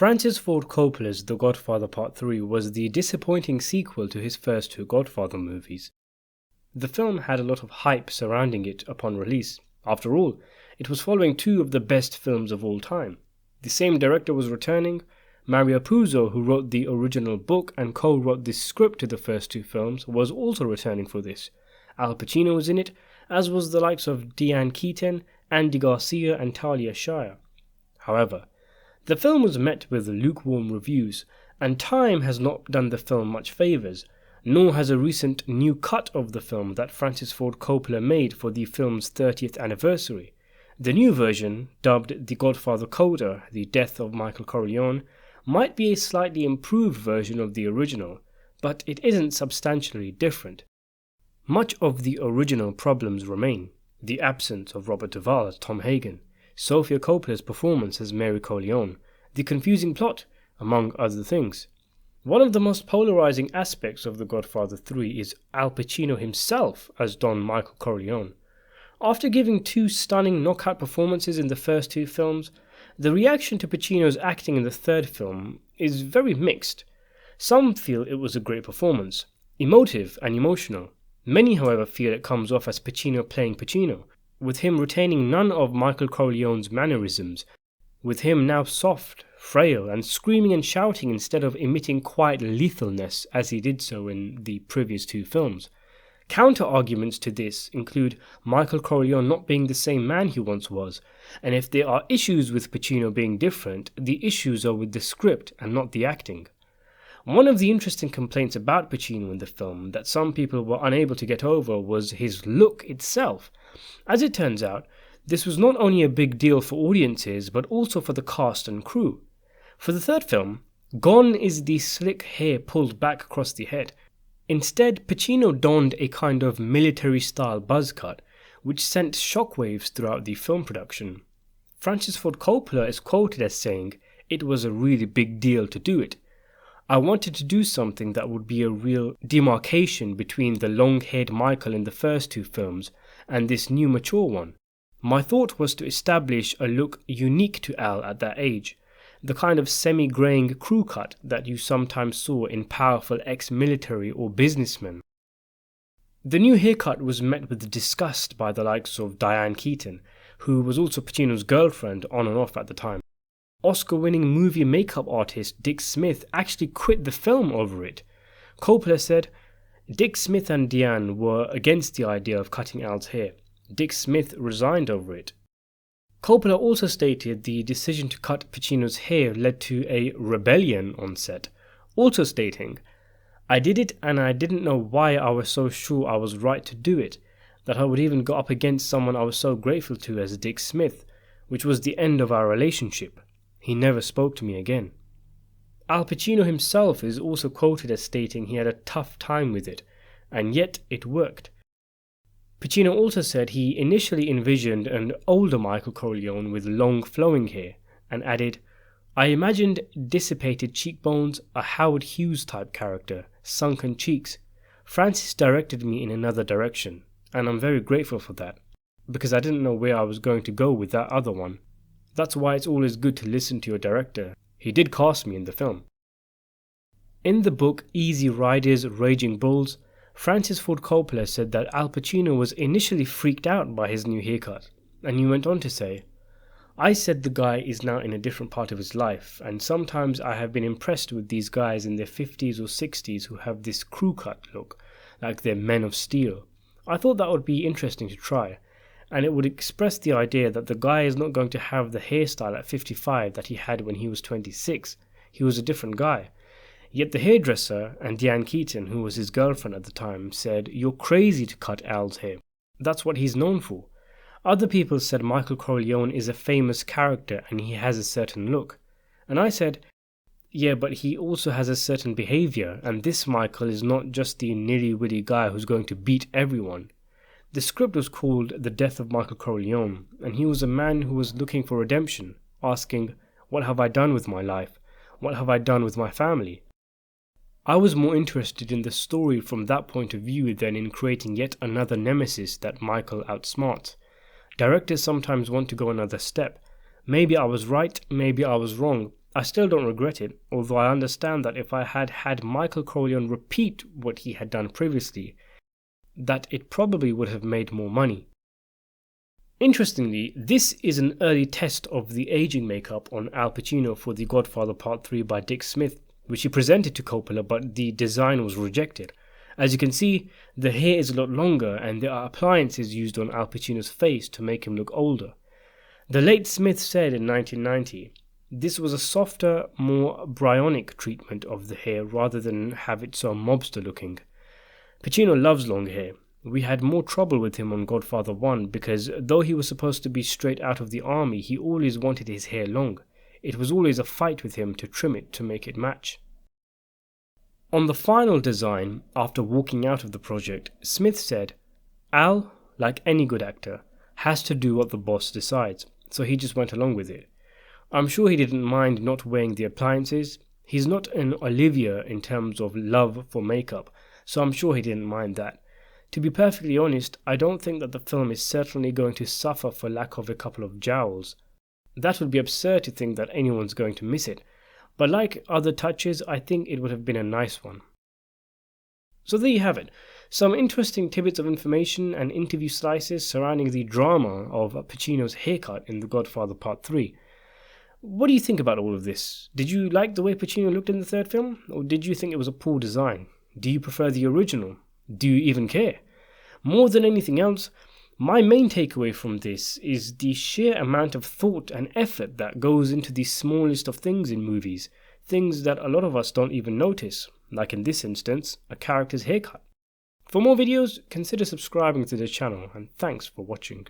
Francis Ford Coppola's The Godfather Part III was the disappointing sequel to his first two Godfather movies. The film had a lot of hype surrounding it upon release. After all, it was following two of the best films of all time. The same director was returning. Mario Puzo, who wrote the original book and co-wrote the script to the first two films, was also returning for this. Al Pacino was in it, as was the likes of Diane Keaton, Andy Garcia and Talia Shire. However, the film was met with lukewarm reviews, and time has not done the film much favours, nor has a recent new cut of the film that Francis Ford Coppola made for the film's 30th anniversary. The new version, dubbed The Godfather Coda, The Death of Michel Corleone, might be a slightly improved version of the original, but it isn't substantially different. Much of the original problems remain: the absence of Robert Duvall as Tom Hagen, Sofia Coppola's performance as Mary Corleone, the confusing plot, among other things. One of the most polarizing aspects of The Godfather III is Al Pacino himself as Don Michel Corleone. After giving two stunning knockout performances in the first two films, the reaction to Pacino's acting in the third film is very mixed. Some feel it was a great performance, emotive and emotional. Many, however, feel it comes off as Pacino playing Pacino, with him retaining none of Michel Corleone's mannerisms, with him now soft, frail, and screaming and shouting instead of emitting quiet lethalness as he did so in the previous two films. Counter-arguments to this include Michel Corleone not being the same man he once was, and if there are issues with Pacino being different, the issues are with the script and not the acting. One of the interesting complaints about Pacino in the film that some people were unable to get over was his look itself. As it turns out, this was not only a big deal for audiences but also for the cast and crew. For the third film, gone is the slick hair pulled back across the head. Instead, Pacino donned a kind of military-style buzz cut, which sent shockwaves throughout the film production. Francis Ford Coppola is quoted as saying, "It was a really big deal to do it. I wanted to do something that would be a real demarcation between the long-haired Michael in the first two films and this new mature one. My thought was to establish a look unique to Al at that age, the kind of semi-graying crew cut that you sometimes saw in powerful ex-military or businessmen." The new haircut was met with disgust by the likes of Diane Keaton, who was also Pacino's girlfriend on and off at the time. Oscar-winning movie makeup artist Dick Smith actually quit the film over it. Coppola said, "Dick Smith and Diane were against the idea of cutting Al's hair. Dick Smith resigned over it." Coppola also stated the decision to cut Pacino's hair led to a rebellion on set, also stating, "I did it and I didn't know why I was so sure I was right to do it, that I would even go up against someone I was so grateful to as Dick Smith, which was the end of our relationship. He never spoke to me again." Al Pacino himself is also quoted as stating he had a tough time with it, and yet it worked. Pacino also said he initially envisioned an older Michel Corleone with long flowing hair, and added, "I imagined dissipated cheekbones, a Howard Hughes type character, sunken cheeks. Francis directed me in another direction, and I'm very grateful for that, because I didn't know where I was going to go with that other one. That's why it's always good to listen to your director. He did cast me in the film." In the book Easy Riders, Raging Bulls, Francis Ford Coppola said that Al Pacino was initially freaked out by his new haircut, and he went on to say, "I said the guy is now in a different part of his life, and sometimes I have been impressed with these guys in their 50s or 60s who have this crew cut look, like they're men of steel. I thought that would be interesting to try, and it would express the idea that the guy is not going to have the hairstyle at 55 that he had when he was 26. He was a different guy." Yet the hairdresser and Diane Keaton, who was his girlfriend at the time, said, "You're crazy to cut Al's hair. That's what he's known for." Other people said Michel Corleone is a famous character and he has a certain look. And I said, "Yeah, but he also has a certain behavior, and this Michael is not just the nitty-witty guy who's going to beat everyone." The script was called The Death of Michel Corleone, and he was a man who was looking for redemption, asking, "What have I done with my life? What have I done with my family?" I was more interested in the story from that point of view than in creating yet another nemesis that Michael outsmarts. Directors sometimes want to go another step. Maybe I was right, maybe I was wrong, I still don't regret it, although I understand that if I had had Michel Corleone repeat what he had done previously, that it probably would have made more money. Interestingly, this is an early test of the aging makeup on Al Pacino for the Godfather Part III by Dick Smith, which he presented to Coppola, but the design was rejected. As you can see, the hair is a lot longer and there are appliances used on Al Pacino's face to make him look older. The late Smith said in 1990, this was a softer, more bryonic treatment of the hair rather than have it so mobster looking. Pacino loves long hair. We had more trouble with him on Godfather I because though he was supposed to be straight out of the army, he always wanted his hair long. It was always a fight with him to trim it to make it match. On the final design, after walking out of the project, Smith said, Al, like any good actor, has to do what the boss decides, so he just went along with it. I'm sure he didn't mind not wearing the appliances. He's not an Olivia in terms of love for makeup, so I'm sure he didn't mind that. To be perfectly honest, I don't think that the film is certainly going to suffer for lack of a couple of jowls. That would be absurd to think that anyone's going to miss it, but like other touches, I think it would have been a nice one. So there you have it, some interesting tidbits of information and interview slices surrounding the drama of Pacino's haircut in The Godfather Part III. What do you think about all of this? Did you like the way Pacino looked in the third film, or did you think it was a poor design? Do you prefer the original? Do you even care? More than anything else, my main takeaway from this is the sheer amount of thought and effort that goes into the smallest of things in movies, things that a lot of us don't even notice, like in this instance, a character's haircut. For more videos, consider subscribing to the channel, and thanks for watching.